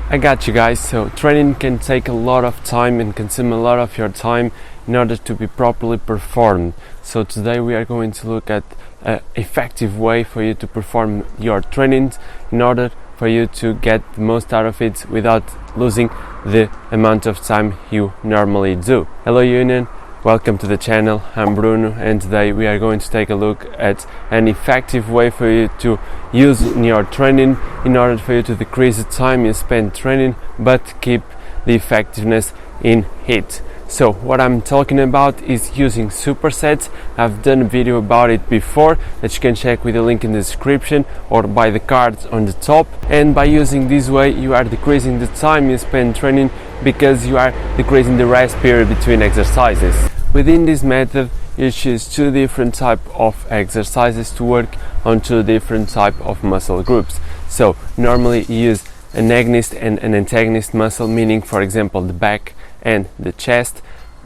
I got you guys. So training can take a lot of time and consume a lot of your time in order to be properly performed. So today we are going to look at an effective way for you to perform your trainings in order for you to get the most out of it without losing the amount of time you normally do. Hello Union, welcome to the channel. I'm Bruno, and today we are going to take a look at an effective way for you to use in your training in order for you to decrease the time you spend training but keep the effectiveness in it. So what I'm talking about is using supersets. I've done a video about it before that you can check with the link in the description or by the cards on the top. And by using this way, you are decreasing the time you spend training because you are decreasing the rest period between exercises. Within this method, you choose two different types of exercises to work on two different types of muscle groups. So normally you use an agonist and an antagonist muscle, meaning for example the back and the chest,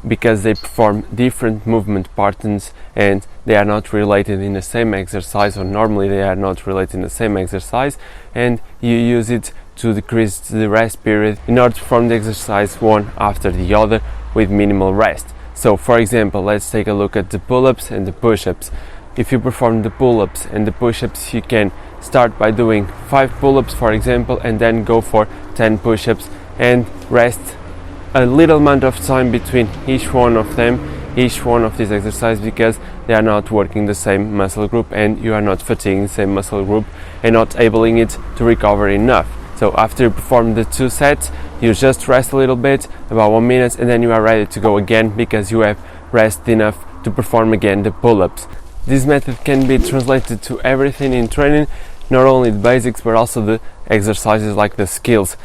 because they perform different movement patterns and they are not related in the same exercise, or normally they are not related in the same exercise, and you use it to decrease the rest period in order to perform the exercise one after the other with minimal rest. So for example, let's take a look at the pull-ups and the push-ups. If you perform the pull-ups and the push-ups, you can start by doing 5 pull-ups for example, and then go for 10 push-ups and rest a little amount of time between each one of these exercises, because they are not working the same muscle group and you are not fatiguing the same muscle group and not enabling it to recover enough. So after you perform the 2 sets, you just rest a little bit, about 1 minute, and then you are ready to go again because you have rested enough to perform again the pull-ups. This method can be translated to everything in training, not only the basics but also the exercises like the skills.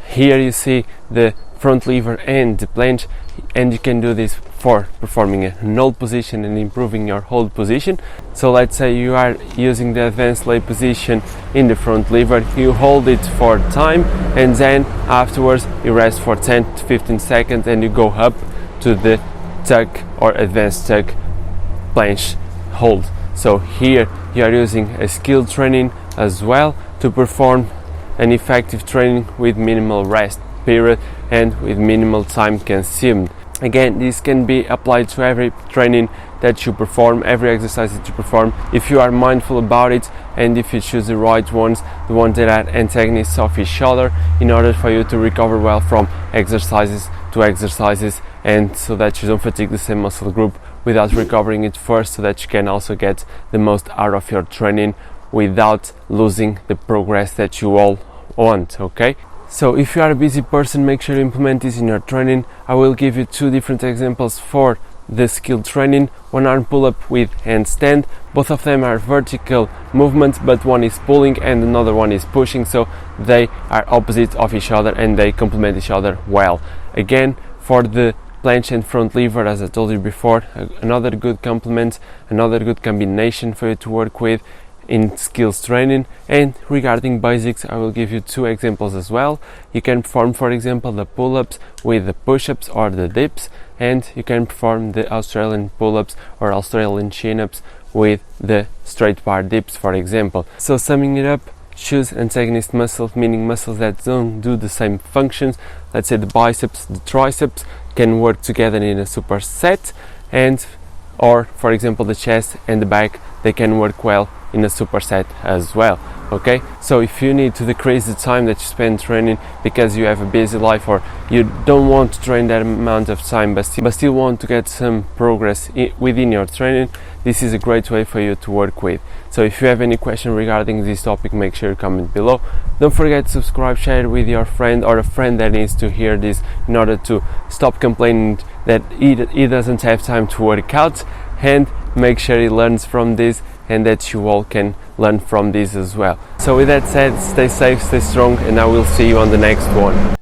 Here you see the front lever and the planche, and you can do this for performing a hold position and improving your hold position. So let's say you are using the advanced lay position in the front lever, you hold it for time and then afterwards you rest for 10 to 15 seconds and you go up to the tuck or advanced tuck planche hold. So here you are using a skill training as well to perform an effective training with minimal rest period and with minimal time consumed. Again, this can be applied to every training that you perform, every exercise that you perform, if you are mindful about it and if you choose the right ones, the ones that are antagonists of each other, in order for you to recover well from exercises to exercises, and so that you don't fatigue the same muscle group without recovering it first, so that you can also get the most out of your training without losing the progress that you all want. Okay, so if you are a busy person, make sure you implement this in your training. I will give you 2 different examples for the skill training. One arm pull-up with handstand. Both of them are vertical movements, but one is pulling and another one is pushing, so they are opposite of each other and they complement each other well. Again, for the planche and front lever, as I told you before, another good complement, another good combination for you to work with in skills training. And regarding basics, I will give you 2 examples as well. You can perform for example the pull-ups with the push-ups or the dips, and you can perform the Australian pull-ups or Australian chin-ups with the straight bar dips for example. So summing it up, choose antagonist muscles, meaning muscles that don't do the same functions. Let's say the biceps, the triceps can work together in a superset, and or for example the chest and the back, they can work well in a superset as well. Okay, so if you need to decrease the time that you spend training because you have a busy life, or you don't want to train that amount of time but still want to get some progress within your training, this is a great way for you to work with. So if you have any question regarding this topic, make sure you comment below. Don't forget to subscribe, share it with your friend or a friend that needs to hear this in order to stop complaining that he doesn't have time to work out, and make sure he learns from this and that you all can learn from this as well. So with that said, stay safe, stay strong, and I will see you on the next one.